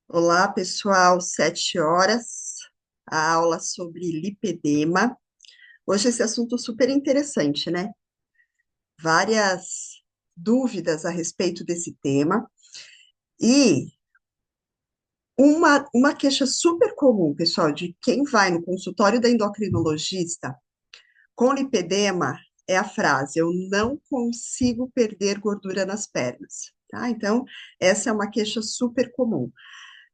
Olá, pessoal, 7 horas, a aula sobre lipedema. Hoje esse assunto super interessante, né? Várias dúvidas a respeito desse tema. E uma queixa super comum, pessoal, de quem vai no consultório da endocrinologista com lipedema é a frase: eu não consigo perder gordura nas pernas. Tá? Então, essa é uma queixa super comum.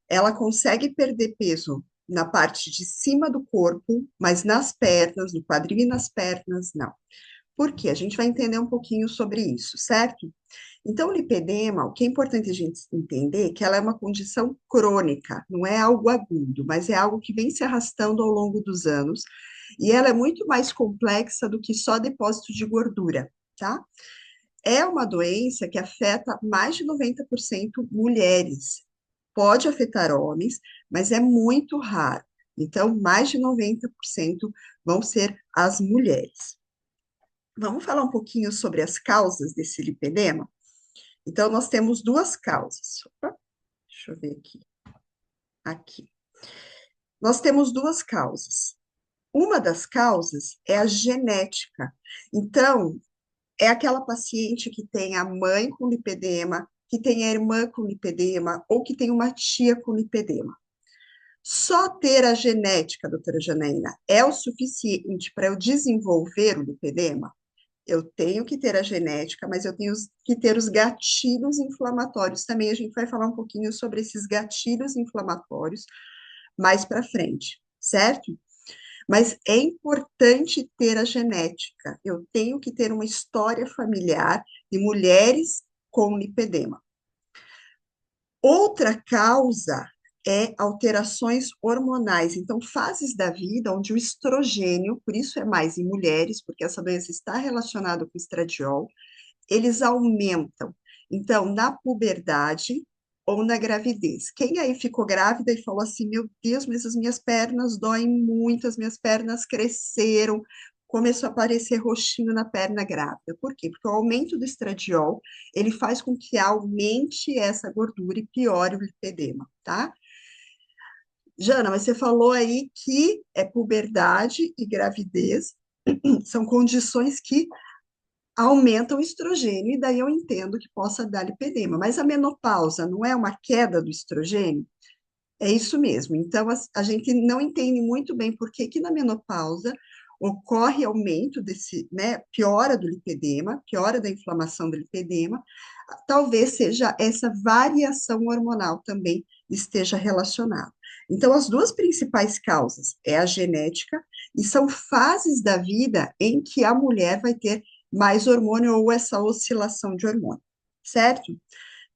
Ela consegue perder peso na parte de cima do corpo, mas nas pernas, no quadril e nas pernas, não. Por quê? A gente vai entender um pouquinho sobre isso, certo? Então, o lipedema, o que é importante a gente entender é que ela é uma condição crônica, não é algo agudo, mas é algo que vem se arrastando ao longo dos anos, e ela é muito mais complexa do que só depósito de gordura, tá? É uma doença que afeta mais de 90% mulheres. Pode afetar homens, mas é muito raro. Então, mais de 90% vão ser as mulheres. Vamos falar um pouquinho sobre as causas desse lipedema? Então, nós temos duas causas. Opa, deixa eu ver aqui. Aqui. Nós temos duas causas. Uma das causas é a genética. Então, é aquela paciente que tem a mãe com lipedema, que tem a irmã com lipedema, ou que tem uma tia com lipedema. Só ter a genética, doutora Janaína, é o suficiente para eu desenvolver o lipedema? Eu tenho que ter a genética, mas eu tenho que ter os gatilhos inflamatórios também. A gente vai falar um pouquinho sobre esses gatilhos inflamatórios mais para frente, certo? Mas é importante ter a genética. Eu tenho que ter uma história familiar de mulheres com lipedema. Outra causa é alterações hormonais. Então, fases da vida onde o estrogênio, por isso é mais em mulheres, porque essa doença está relacionada com o estradiol, eles aumentam. Então, na puberdade ou na gravidez. Quem aí ficou grávida e falou assim: meu Deus, mas as minhas pernas doem muito, as minhas pernas cresceram, começou a aparecer roxinho na perna grávida. Por quê? Porque o aumento do estradiol, ele faz com que aumente essa gordura e piore o lipedema, tá? Jana, mas você falou aí que é puberdade e gravidez são condições que aumentam o estrogênio, e daí eu entendo que possa dar lipedema. Mas a menopausa não é uma queda do estrogênio? É isso mesmo. Então, a gente não entende muito bem por que que na menopausa ocorre aumento desse, né, piora do lipedema, piora da inflamação do lipedema, talvez seja essa variação hormonal também esteja relacionada. Então, as duas principais causas é a genética e são fases da vida em que a mulher vai ter mais hormônio ou essa oscilação de hormônio, certo?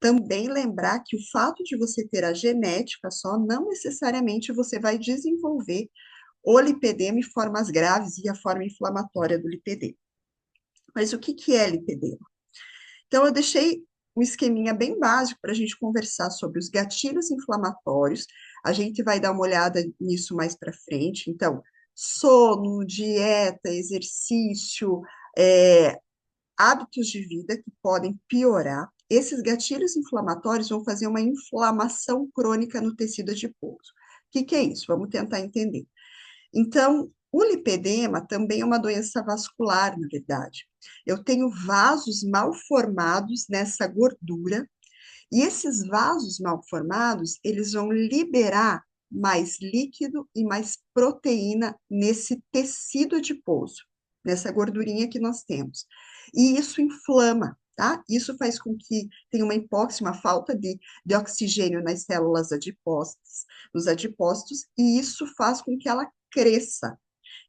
Também lembrar que o fato de você ter a genética só, não necessariamente você vai desenvolver o lipedema em formas graves e a forma inflamatória do lipedema. Mas o que que é lipedema? Então, eu deixei um esqueminha bem básico para a gente conversar sobre os gatilhos inflamatórios. A gente vai dar uma olhada nisso mais para frente. Então, sono, dieta, exercício, é, hábitos de vida que podem piorar. Esses gatilhos inflamatórios vão fazer uma inflamação crônica no tecido adiposo. O que que é isso? Vamos tentar entender. Então, o lipedema também é uma doença vascular, na verdade. Eu tenho vasos mal formados nessa gordura, e esses vasos mal formados, eles vão liberar mais líquido e mais proteína nesse tecido adiposo, nessa gordurinha que nós temos. E isso inflama, tá? Isso faz com que tenha uma hipóxia, uma falta de oxigênio nas células adipostas, nos adipócitos, e isso faz com que ela cresça.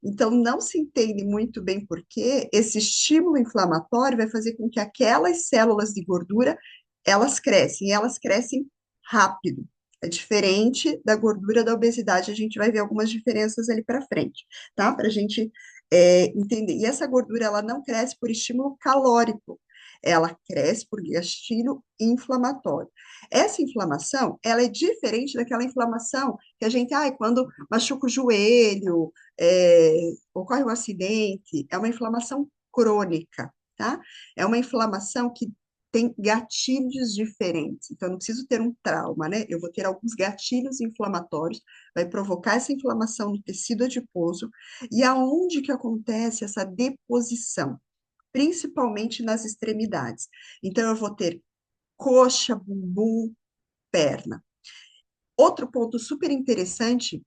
Então, não se entende muito bem por que esse estímulo inflamatório vai fazer com que aquelas células de gordura, e elas crescem rápido. É diferente da gordura da obesidade, a gente vai ver algumas diferenças ali para frente, tá? Para a gente entender. E essa gordura, ela não cresce por estímulo calórico, ela cresce por gatilho inflamatório. Essa inflamação, ela é diferente daquela inflamação que a gente, quando machuca o joelho, ocorre um acidente, é uma inflamação crônica, tá? É uma inflamação que tem gatilhos diferentes. Então, eu não preciso ter um trauma, né? Eu vou ter alguns gatilhos inflamatórios, vai provocar essa inflamação no tecido adiposo, e aonde que acontece essa deposição? Principalmente nas extremidades. Então, eu vou ter coxa, bumbum, perna. Outro ponto super interessante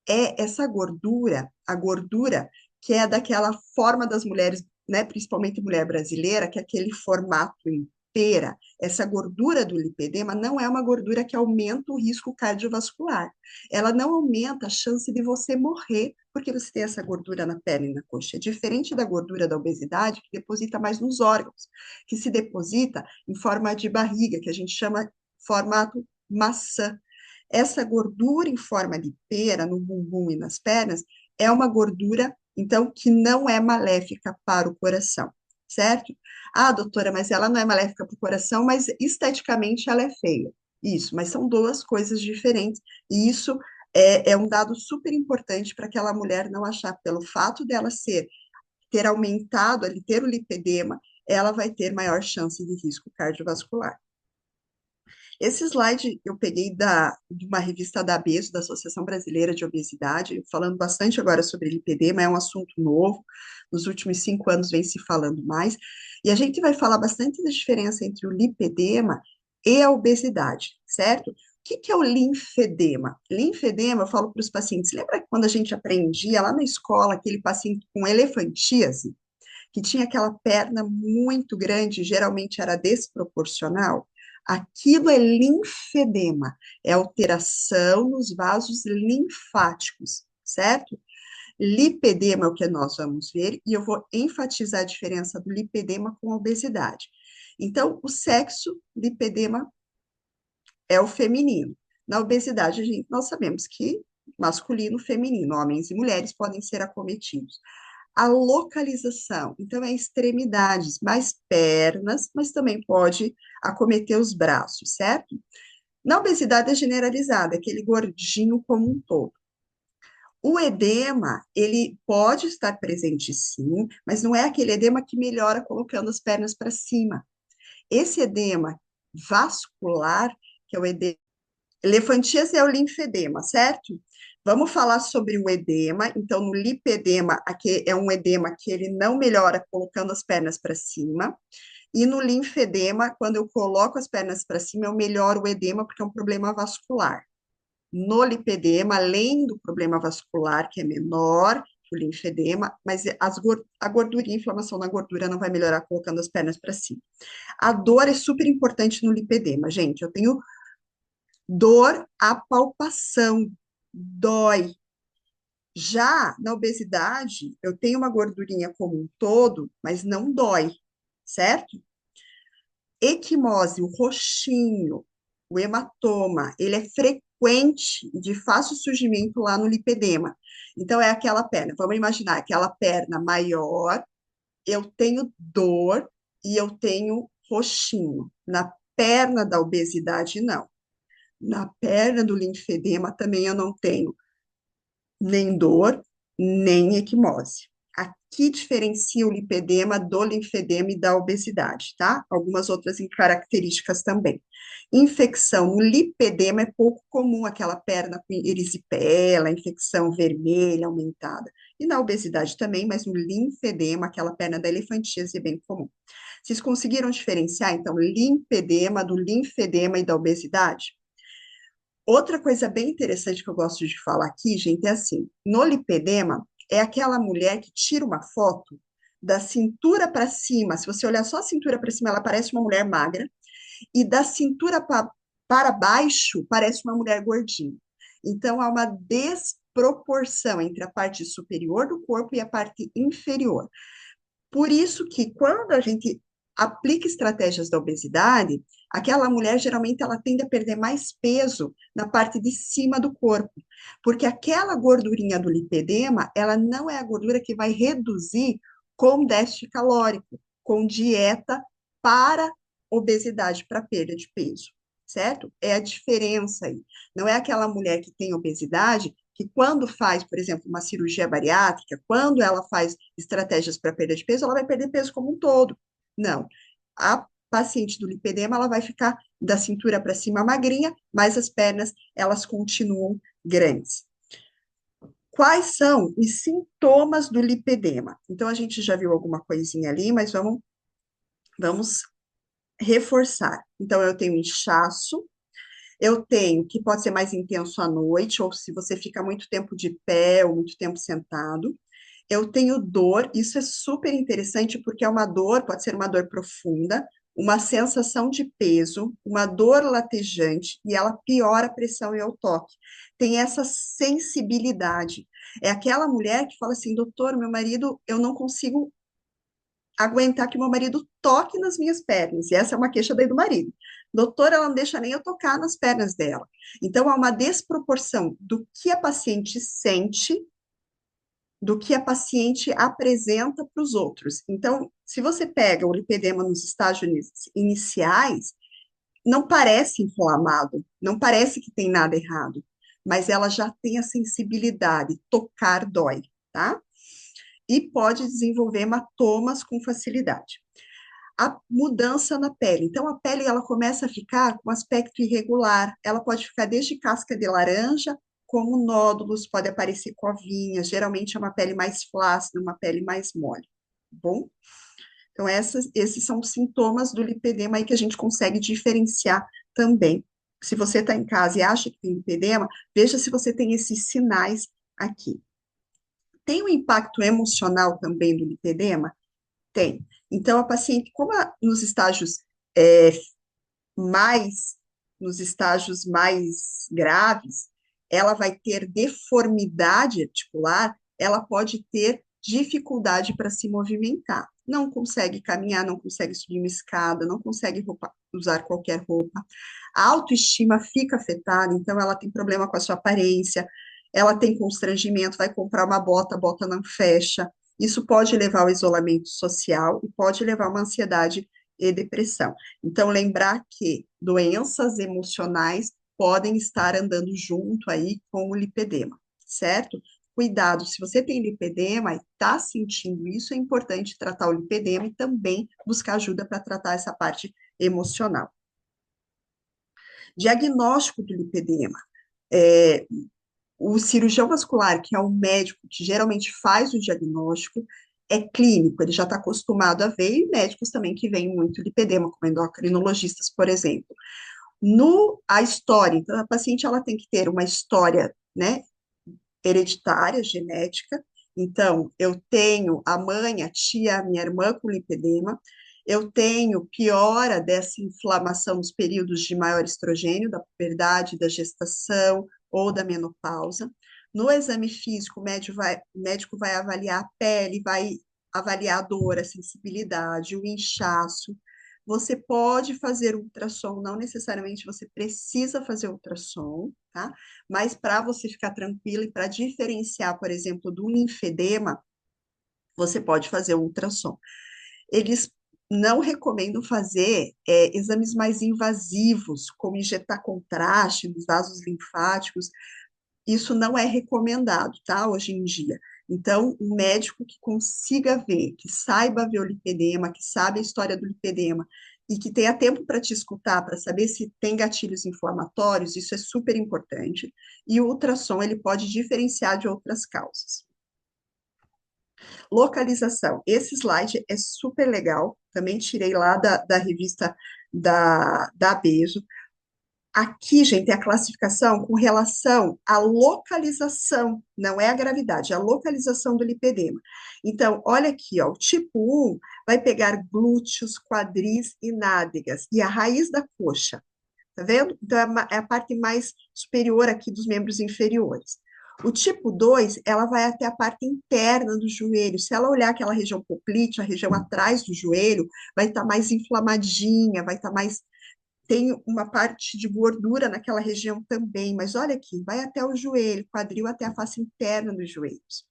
é essa gordura, a gordura que é daquela forma das mulheres, né, principalmente mulher brasileira, que é aquele formato em pera. Essa gordura do lipedema não é uma gordura que aumenta o risco cardiovascular. Ela não aumenta a chance de você morrer porque você tem essa gordura na perna e na coxa. É diferente da gordura da obesidade, que deposita mais nos órgãos, que se deposita em forma de barriga, que a gente chama formato maçã. Essa gordura em forma de pera no bumbum e nas pernas é uma gordura, então, que não é maléfica para o coração, certo? Ah, doutora, mas ela não é maléfica para o coração, mas esteticamente ela é feia. Isso, mas são duas coisas diferentes. E isso é um dado super importante para aquela mulher não achar, pelo fato dela ter aumentado ali, ter o lipedema, ela vai ter maior chance de risco cardiovascular. Esse slide eu peguei de uma revista da ABESO, da Associação Brasileira de Obesidade, falando bastante agora sobre lipedema, é um assunto novo, nos últimos 5 anos vem se falando mais, e a gente vai falar bastante da diferença entre o lipedema e a obesidade, certo? O que que é o linfedema? Linfedema, eu falo para os pacientes, lembra que quando a gente aprendia lá na escola, aquele paciente com elefantíase, que tinha aquela perna muito grande, geralmente era desproporcional? Aquilo é linfedema, é alteração nos vasos linfáticos, certo? Lipedema é o que nós vamos ver, e eu vou enfatizar a diferença do lipedema com a obesidade. Então, o sexo, lipedema é o feminino. Na obesidade, nós sabemos que masculino, feminino, homens e mulheres podem ser acometidos. A localização, então, é extremidades, mais pernas, mas também pode acometer os braços, certo? Na obesidade é generalizada, aquele gordinho como um todo. O edema, ele pode estar presente sim, mas não é aquele edema que melhora colocando as pernas para cima. Esse edema vascular, que é o edema, elefantíase é o linfedema, certo? Vamos falar sobre o edema. Então, no lipedema, aqui é um edema que ele não melhora colocando as pernas para cima. E no linfedema, quando eu coloco as pernas para cima, eu melhoro o edema porque é um problema vascular. No lipedema, além do problema vascular, que é menor que o linfedema, mas a gordura, a inflamação na gordura não vai melhorar colocando as pernas para cima. A dor é super importante no lipedema, gente. Eu tenho dor à palpação, dói. Já na obesidade, eu tenho uma gordurinha como um todo, mas não dói, certo? Equimose, o roxinho, o hematoma, ele é frequente e de fácil surgimento lá no lipedema. Então, é aquela perna, vamos imaginar, aquela perna maior, eu tenho dor e eu tenho roxinho. Na perna da obesidade, não. Na perna do linfedema também eu não tenho nem dor, nem equimose. Aqui diferencia o lipedema do linfedema e da obesidade, tá? Algumas outras características também. Infecção no lipedema é pouco comum, aquela perna com erisipela, infecção vermelha aumentada. E na obesidade também, mas no linfedema, aquela perna da elefantíase é bem comum. Vocês conseguiram diferenciar, então, limpedema do linfedema e da obesidade? Outra coisa bem interessante que eu gosto de falar aqui, gente, é assim: no lipedema, é aquela mulher que tira uma foto da cintura para cima. Se você olhar só a cintura para cima, ela parece uma mulher magra, e da cintura para baixo, parece uma mulher gordinha. Então, há uma desproporção entre a parte superior do corpo e a parte inferior. Por isso que quando a gente aplica estratégias da obesidade, aquela mulher geralmente ela tende a perder mais peso na parte de cima do corpo, porque aquela gordurinha do lipedema, ela não é a gordura que vai reduzir com déficit calórico, com dieta para obesidade, para perda de peso, certo? É a diferença aí. Não é aquela mulher que tem obesidade que quando faz, por exemplo, uma cirurgia bariátrica, quando ela faz estratégias para perda de peso, ela vai perder peso como um todo. Não. A paciente do lipedema, ela vai ficar da cintura para cima magrinha, mas as pernas, elas continuam grandes. Quais são os sintomas do lipedema? Então, a gente já viu alguma coisinha ali, mas vamos reforçar. Então, eu tenho inchaço, eu tenho, que pode ser mais intenso à noite, ou se você fica muito tempo de pé ou muito tempo sentado. Eu tenho dor, isso é super interessante porque é uma dor, pode ser uma dor profunda, uma sensação de peso, uma dor latejante e ela piora a pressão e o toque. Tem essa sensibilidade. É aquela mulher que fala assim, doutor, meu marido, eu não consigo aguentar que meu marido toque nas minhas pernas. E essa é uma queixa daí do marido. Doutora, ela não deixa nem eu tocar nas pernas dela. Então, há uma desproporção do que a paciente sente, do que a paciente apresenta para os outros. Então, se você pega o lipedema nos estágios iniciais, não parece inflamado, não parece que tem nada errado, mas ela já tem a sensibilidade, tocar dói, tá? E pode desenvolver hematomas com facilidade. A mudança na pele. Então, a pele ela começa a ficar com aspecto irregular. Ela pode ficar desde casca de laranja, como nódulos, pode aparecer covinhas. Geralmente é uma pele mais flácida, uma pele mais mole. Tá bom? Então, esses são os sintomas do lipedema aí que a gente consegue diferenciar também. Se você está em casa e acha que tem lipedema, veja se você tem esses sinais aqui. Tem um impacto emocional também do lipedema? Tem. Então, a paciente, nos estágios é, mais, nos estágios mais graves, ela vai ter deformidade articular, ela pode ter dificuldade para se movimentar. Não consegue caminhar, não consegue subir uma escada, não consegue usar qualquer roupa. A autoestima fica afetada, então ela tem problema com a sua aparência, ela tem constrangimento, vai comprar uma bota, a bota não fecha. Isso pode levar ao isolamento social e pode levar a uma ansiedade e depressão. Então, lembrar que doenças emocionais podem estar andando junto aí com o lipedema, certo? Cuidado, se você tem lipedema e está sentindo isso, é importante tratar o lipedema e também buscar ajuda para tratar essa parte emocional. Diagnóstico do lipedema. É, o cirurgião vascular, que é o médico que geralmente faz o diagnóstico, é clínico, ele já está acostumado a ver, e médicos também que veem muito lipedema, como endocrinologistas, por exemplo. A história, então a paciente ela tem que ter uma história, né, hereditária, genética. Então, eu tenho a mãe, a tia, a minha irmã com lipedema, eu tenho piora dessa inflamação nos períodos de maior estrogênio, da puberdade, da gestação ou da menopausa. No exame físico, o médico vai avaliar a pele, vai avaliar a dor, a sensibilidade, o inchaço. Você pode fazer ultrassom, não necessariamente você precisa fazer ultrassom, tá? Mas para você ficar tranquilo e para diferenciar, por exemplo, do linfedema, você pode fazer o ultrassom. Eles não recomendam fazer exames mais invasivos, como injetar contraste nos vasos linfáticos. Isso não é recomendado, tá? Hoje em dia. Então, um médico que consiga ver, que saiba ver o lipedema, que sabe a história do lipedema e que tenha tempo para te escutar, para saber se tem gatilhos inflamatórios, isso é super importante. E o ultrassom, ele pode diferenciar de outras causas. Localização. Esse slide é super legal, também tirei lá da revista da Abeso. Aqui, gente, é a classificação com relação à localização, não é a gravidade, é a localização do lipedema. Então, olha aqui, ó, o tipo 1 vai pegar glúteos, quadris e nádegas, e a raiz da coxa, tá vendo? Então, é a parte mais superior aqui dos membros inferiores. O tipo 2, ela vai até a parte interna do joelho. Se ela olhar aquela região poplite, a região atrás do joelho, vai estar mais inflamadinha, vai estar mais tem uma parte de gordura naquela região também, mas olha aqui, vai até o joelho, quadril até a face interna dos joelhos.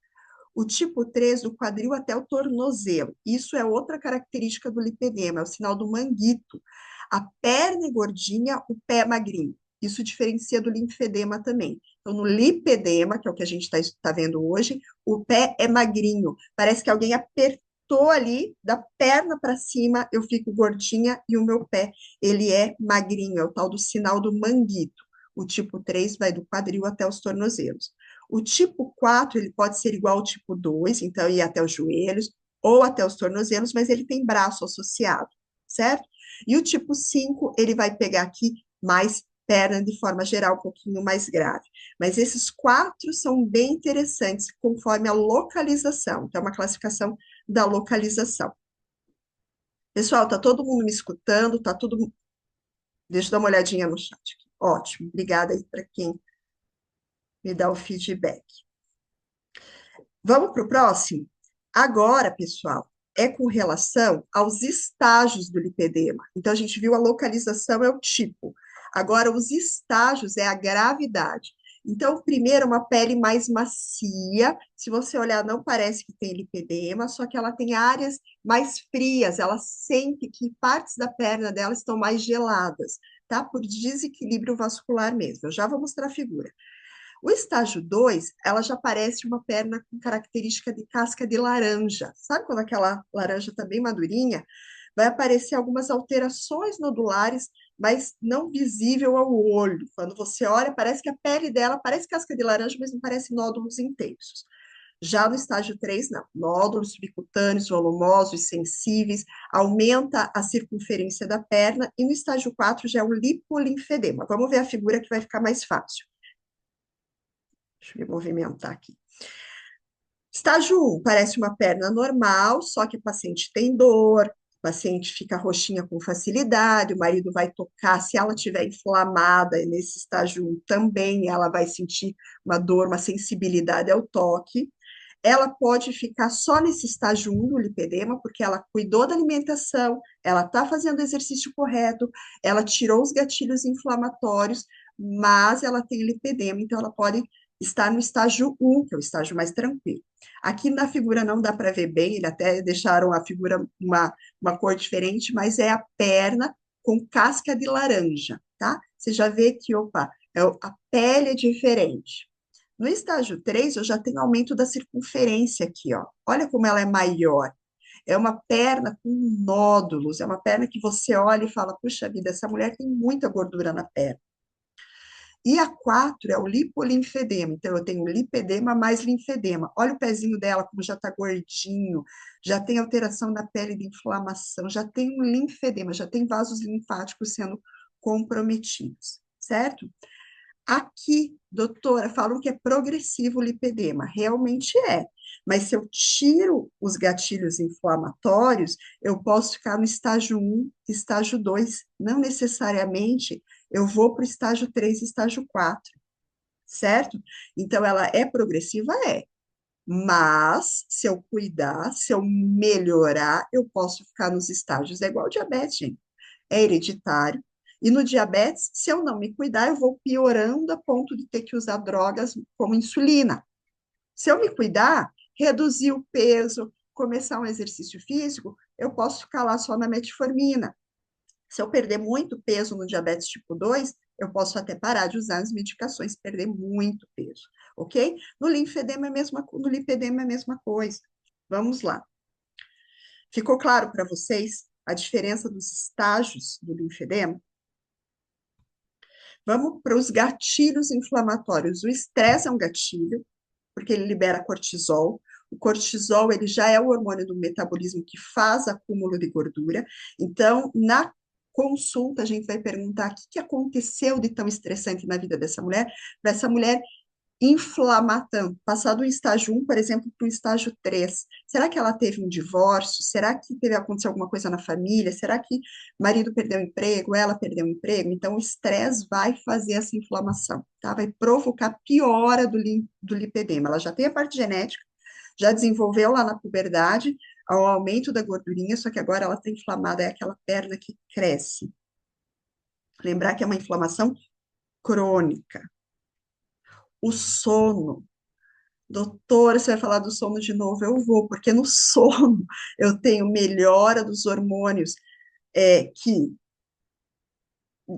O tipo 3, do quadril até o tornozelo. Isso é outra característica do lipedema, é o sinal do manguito. A perna é gordinha, o pé é magrinho. Isso diferencia do linfedema também. Então, no lipedema, que é o que a gente está vendo hoje, o pé é magrinho. Parece que alguém apertou tô ali, da perna para cima, eu fico gordinha e o meu pé, ele é magrinho, é o tal do sinal do manguito. O tipo 3 vai do quadril até os tornozelos. O tipo 4 ele pode ser igual ao tipo 2, então ir até os joelhos ou até os tornozelos, mas ele tem braço associado, certo? E o tipo 5 ele vai pegar aqui mais perna de forma geral, um pouquinho mais grave. Mas esses quatro são bem interessantes, conforme a localização. Então, é uma classificação da localização. Pessoal, tá todo mundo me escutando? Tá tudo. Deixa eu dar uma olhadinha no chat aqui. Ótimo, obrigada aí para quem me dá o feedback. Vamos para o próximo? Agora, pessoal, é com relação aos estágios do lipedema. Então, a gente viu a localização é o tipo. Agora, os estágios é a gravidade. Então, primeiro, uma pele mais macia. Se você olhar, não parece que tem lipedema, só que ela tem áreas mais frias. Ela sente que partes da perna dela estão mais geladas, tá? Por desequilíbrio vascular mesmo. Eu já vou mostrar a figura. O estágio 2, ela já parece uma perna com característica de casca de laranja. Sabe quando aquela laranja está bem madurinha? Vai aparecer algumas alterações nodulares, mas não visível ao olho. Quando você olha, parece que a pele dela parece casca de laranja, mas não parece nódulos intensos. Já no estágio 3, não. Nódulos subcutâneos, volumosos, sensíveis, aumenta a circunferência da perna. E no estágio 4 já é o lipolinfedema. Vamos ver a figura que vai ficar mais fácil. Deixa eu me movimentar aqui. Estágio 1, parece uma perna normal, só que o paciente tem dor, o paciente fica roxinha com facilidade, o marido vai tocar, se ela estiver inflamada nesse estágio 1 também, ela vai sentir uma dor, uma sensibilidade ao toque. Ela pode ficar só nesse estágio 1 do lipedema, porque ela cuidou da alimentação, ela está fazendo o exercício correto, ela tirou os gatilhos inflamatórios, mas ela tem lipedema, então ela pode estar no estágio 1, que é o estágio mais tranquilo. Aqui na figura não dá para ver bem, ele até deixaram a figura uma cor diferente, mas é a perna com casca de laranja, tá? Você já vê que, opa, a pele é diferente. No estágio 3, eu já tenho aumento da circunferência aqui, ó. Olha como ela é maior. É uma perna com nódulos, é uma perna que você olha e fala, puxa vida, essa mulher tem muita gordura na perna. E a 4 é o lipolinfedema. Então, eu tenho lipedema mais linfedema. Olha o pezinho dela, como já está gordinho, já tem alteração na pele de inflamação, já tem um linfedema, já tem vasos linfáticos sendo comprometidos, certo? Aqui, doutora, falam que é progressivo o lipedema. Realmente é. Mas se eu tiro os gatilhos inflamatórios, eu posso ficar no estágio 1, estágio 2. Não necessariamente eu vou para o estágio 3, estágio 4, certo? Então, ela é progressiva? É. Mas, se eu cuidar, se eu melhorar, eu posso ficar nos estágios. É igual diabetes, gente. É hereditário. E no diabetes, se eu não me cuidar, eu vou piorando a ponto de ter que usar drogas como insulina. Se eu me cuidar, reduzir o peso, começar um exercício físico, eu posso ficar lá só na metformina. Se eu perder muito peso no diabetes tipo 2, eu posso até parar de usar as medicações, perder muito peso, ok? No linfedema é a mesma, no lipedema é a mesma coisa. Vamos lá. Ficou claro para vocês a diferença dos estágios do linfedema? Vamos para os gatilhos inflamatórios. O estresse é um gatilho, porque ele libera cortisol. O cortisol, ele já é o hormônio do metabolismo que faz acúmulo de gordura. Então, na consulta, a gente vai perguntar o que aconteceu de tão estressante na vida dessa mulher, para essa mulher inflamar tanto, passar do estágio 1, por exemplo, para o estágio 3. Será que ela teve um divórcio? Será que teve acontecer alguma coisa na família? Será que o marido perdeu o emprego, ela perdeu o emprego? Então, o estresse vai fazer essa inflamação, tá? Vai provocar piora do lipedema. Ela já tem a parte genética, já desenvolveu lá na puberdade o aumento da gordurinha, só que agora ela está inflamada, é aquela perna que cresce. Lembrar que é uma inflamação crônica. O sono. Doutora, você vai falar do sono de novo? Eu vou, porque no sono eu tenho melhora dos hormônios que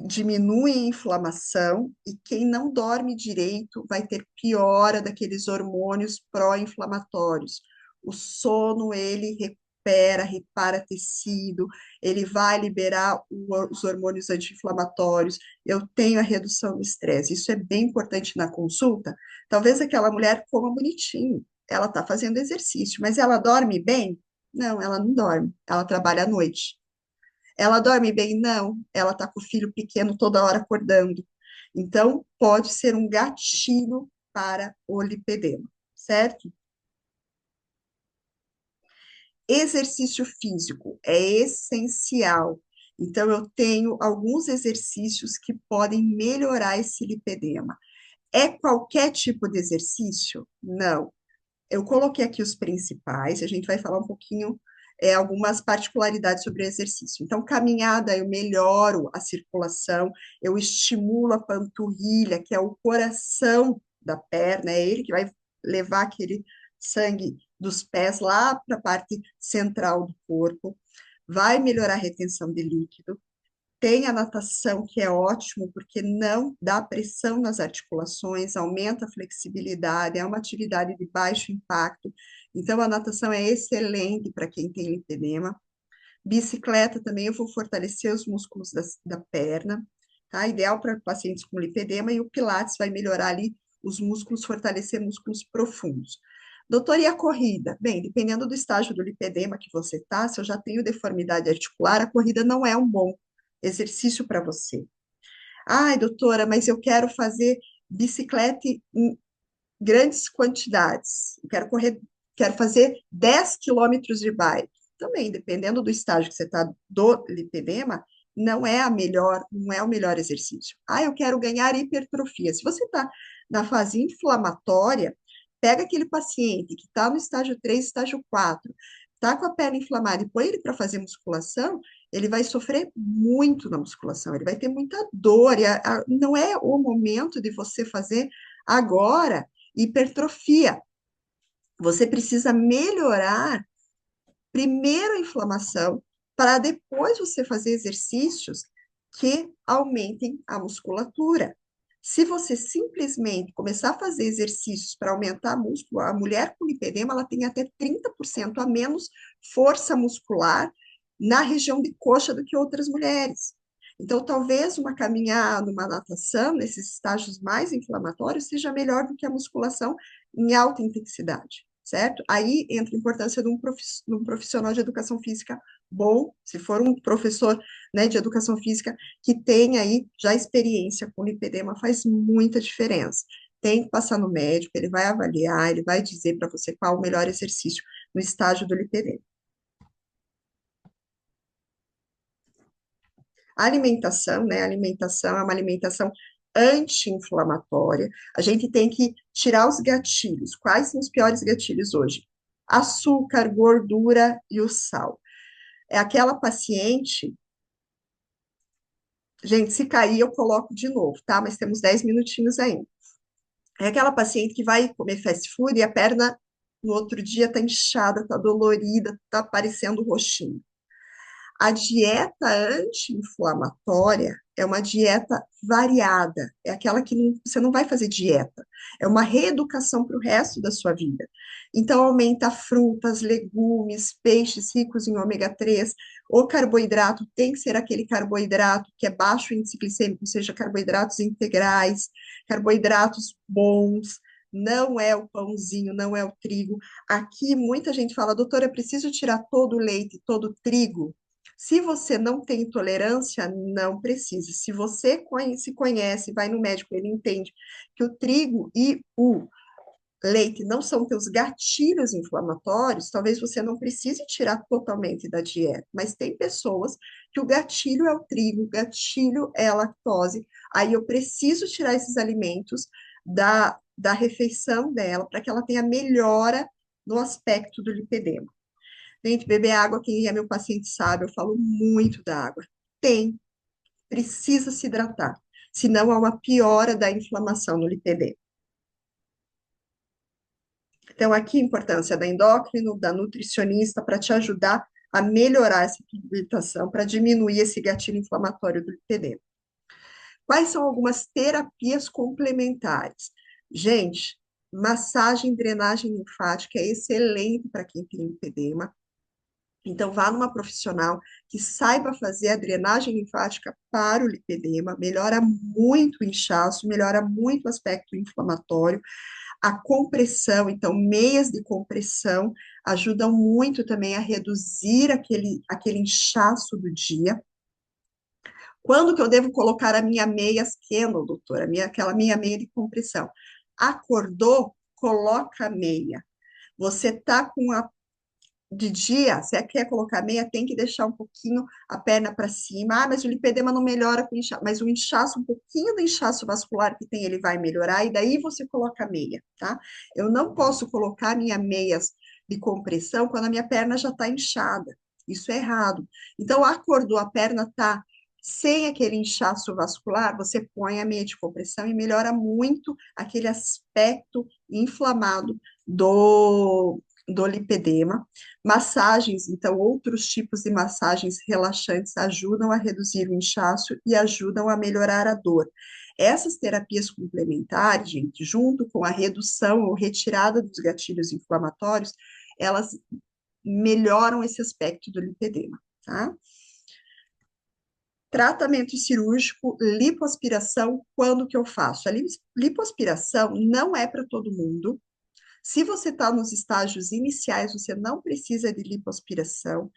diminuem a inflamação, e quem não dorme direito vai ter piora daqueles hormônios pró-inflamatórios. O sono, ele recupera, repara tecido, ele vai liberar os hormônios anti-inflamatórios, eu tenho a redução do estresse. Isso é bem importante na consulta. Talvez aquela mulher coma bonitinho, ela está fazendo exercício, mas ela dorme bem? Não, ela não dorme, ela trabalha à noite. Ela dorme bem? Não, ela está com o filho pequeno toda hora acordando. Então, pode ser um gatilho para o lipedema, certo? Exercício físico é essencial. Então, eu tenho alguns exercícios que podem melhorar esse lipedema. É qualquer tipo de exercício? Não. Eu coloquei aqui os principais, a gente vai falar um pouquinho, algumas particularidades sobre o exercício. Então, caminhada, eu melhoro a circulação, eu estimulo a panturrilha, que é o coração da perna, é ele que vai levar aquele sangue dos pés lá para a parte central do corpo, vai melhorar a retenção de líquido. Tem a natação, que é ótimo, porque não dá pressão nas articulações, aumenta a flexibilidade, é uma atividade de baixo impacto. Então, a natação é excelente para quem tem lipedema. Bicicleta também, eu vou fortalecer os músculos da perna, tá? Ideal para pacientes com lipedema, e o Pilates vai melhorar ali os músculos, fortalecer músculos profundos. Doutor, e a corrida? Bem, dependendo do estágio do lipedema que você tá, se eu já tenho deformidade articular, a corrida não é um bom exercício para você. Ai, doutora, mas eu quero fazer bicicleta em grandes quantidades. Eu quero correr, quero fazer 10 quilômetros de bike. Também, dependendo do estágio que você está do lipedema, não é o melhor exercício. Ah, eu quero ganhar hipertrofia. Se você está na fase inflamatória, pega aquele paciente que está no estágio 3, estágio 4, está com a perna inflamada e põe ele para fazer musculação, ele vai sofrer muito na musculação, ele vai ter muita dor, e não é o momento de você fazer agora hipertrofia. Você precisa melhorar primeiro a inflamação, para depois você fazer exercícios que aumentem a musculatura. Se você simplesmente começar a fazer exercícios para aumentar a músculo, a mulher com lipedema, ela tem até 30% a menos força muscular na região de coxa do que outras mulheres. Então, talvez uma caminhada, uma natação, nesses estágios mais inflamatórios, seja melhor do que a musculação em alta intensidade, certo? Aí entra a importância de um profissional de educação física bom, se for um professor, né, de educação física que tem aí já experiência com lipedema, faz muita diferença. Tem que passar no médico, ele vai avaliar, ele vai dizer para você qual o melhor exercício no estágio do lipedema. A alimentação, né? A alimentação é uma alimentação anti-inflamatória. A gente tem que tirar os gatilhos. Quais são os piores gatilhos hoje? Açúcar, gordura e o sal. É aquela paciente. Gente, se cair, eu coloco de novo, tá? Mas temos 10 minutinhos ainda. É aquela paciente que vai comer fast food e a perna no outro dia tá inchada, tá dolorida, tá parecendo roxinho. A dieta anti-inflamatória é uma dieta variada, é aquela que você não vai fazer dieta, é uma reeducação para o resto da sua vida. Então, aumenta frutas, legumes, peixes ricos em ômega 3. O carboidrato tem que ser aquele carboidrato que é baixo índice glicêmico, ou seja, carboidratos integrais, carboidratos bons. Não é o pãozinho, não é o trigo. Aqui muita gente fala, doutora, eu preciso tirar todo o leite, todo o trigo. Se você não tem intolerância, não precisa. Se você se conhece, vai no médico, ele entende que o trigo e o leite não são teus gatilhos inflamatórios, talvez você não precise tirar totalmente da dieta. Mas tem pessoas que o gatilho é o trigo, o gatilho é a lactose. Aí eu preciso tirar esses alimentos da refeição dela para que ela tenha melhora no aspecto do lipedema. Gente, beber água, quem é meu paciente sabe, eu falo muito da água. Tem, precisa se hidratar, senão há uma piora da inflamação no lipedema. Então, aqui a importância da endócrino, da nutricionista, para te ajudar a melhorar essa hidratação, para diminuir esse gatilho inflamatório do lipedema. Quais são algumas terapias complementares? Gente, massagem, drenagem linfática é excelente para quem tem lipedema. Então, vá numa profissional que saiba fazer a drenagem linfática para o lipedema, melhora muito o inchaço, melhora muito o aspecto inflamatório, a compressão, então, meias de compressão ajudam muito também a reduzir aquele inchaço do dia. Quando que eu devo colocar a minha meia Scandal, doutora? Aquela minha meia de compressão. Acordou? Coloca a meia. Você tá com a de dia, você quer colocar meia, tem que deixar um pouquinho a perna para cima. Ah, mas o lipedema não melhora com inchaço, mas o inchaço, um pouquinho do inchaço vascular que tem, ele vai melhorar, e daí você coloca a meia, tá? Eu não posso colocar minha meias de compressão quando a minha perna já está inchada. Isso é errado. Então, acordou, a perna tá sem aquele inchaço vascular, você põe a meia de compressão e melhora muito aquele aspecto inflamado do lipedema. Massagens, então, outros tipos de massagens relaxantes ajudam a reduzir o inchaço e ajudam a melhorar a dor. Essas terapias complementares, gente, junto com a redução ou retirada dos gatilhos inflamatórios, elas melhoram esse aspecto do lipedema, tá? Tratamento cirúrgico, lipoaspiração, quando que eu faço? A lipoaspiração não é para todo mundo. Se você está nos estágios iniciais, você não precisa de lipoaspiração.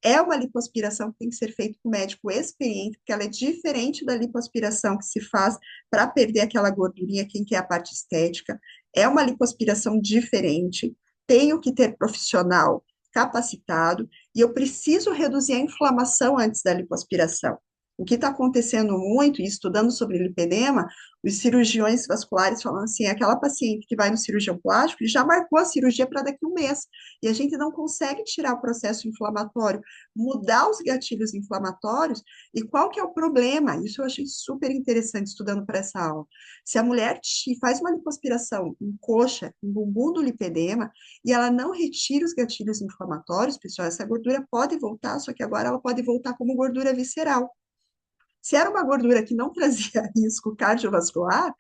É uma lipoaspiração que tem que ser feita com médico experiente, porque ela é diferente da lipoaspiração que se faz para perder aquela gordurinha, quem quer a parte estética. É uma lipoaspiração diferente. Tenho que ter profissional capacitado e eu preciso reduzir a inflamação antes da lipoaspiração. O que está acontecendo muito, e estudando sobre lipedema, os cirurgiões vasculares falam assim, aquela paciente que vai no cirurgião plástico, ele já marcou a cirurgia para daqui a um mês, e a gente não consegue tirar o processo inflamatório, mudar os gatilhos inflamatórios, e qual que é o problema? Isso eu achei super interessante estudando para essa aula. Se a mulher faz uma lipoaspiração em coxa, em bumbum do lipedema, e ela não retira os gatilhos inflamatórios, pessoal, essa gordura pode voltar, só que agora ela pode voltar como gordura visceral. Se era uma gordura que não trazia risco cardiovascular,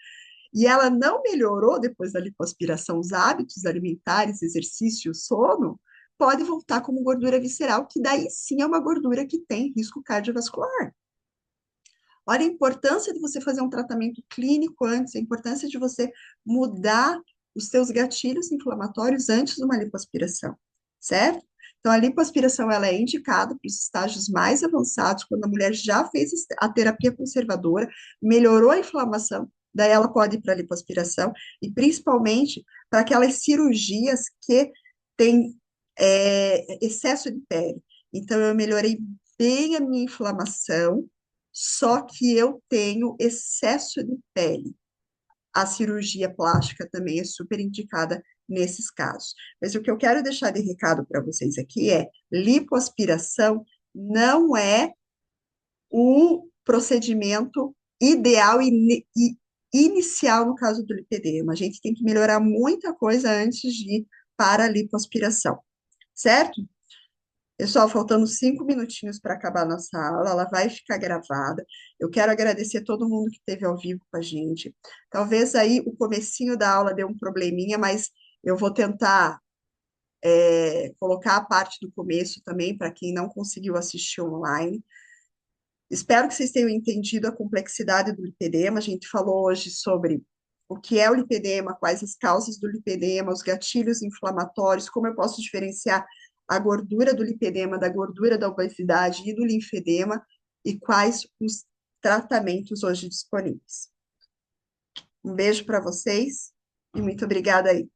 e ela não melhorou depois da lipoaspiração, os hábitos alimentares, exercício, sono, pode voltar como gordura visceral, que daí sim é uma gordura que tem risco cardiovascular. Olha a importância de você fazer um tratamento clínico antes, a importância de você mudar os seus gatilhos inflamatórios antes de uma lipoaspiração, certo? Então, a lipoaspiração ela é indicada para os estágios mais avançados, quando a mulher já fez a terapia conservadora, melhorou a inflamação, daí ela pode ir para a lipoaspiração, e principalmente para aquelas cirurgias que têm excesso de pele. Então, eu melhorei bem a minha inflamação, só que eu tenho excesso de pele. A cirurgia plástica também é super indicada nesses casos. Mas o que eu quero deixar de recado para vocês aqui é: lipoaspiração não é o procedimento ideal e inicial no caso do lipedema. A gente tem que melhorar muita coisa antes de ir para a lipoaspiração, certo? Pessoal, faltando 5 minutinhos para acabar a nossa aula, ela vai ficar gravada. Eu quero agradecer a todo mundo que esteve ao vivo com a gente. Talvez aí o comecinho da aula deu um probleminha, mas eu vou tentar colocar a parte do começo também para quem não conseguiu assistir online. Espero que vocês tenham entendido a complexidade do lipedema. A gente falou hoje sobre o que é o lipedema, quais as causas do lipedema, os gatilhos inflamatórios, como eu posso diferenciar a gordura do lipedema da gordura da obesidade e do linfedema e quais os tratamentos hoje disponíveis. Um beijo para vocês e muito obrigada aí.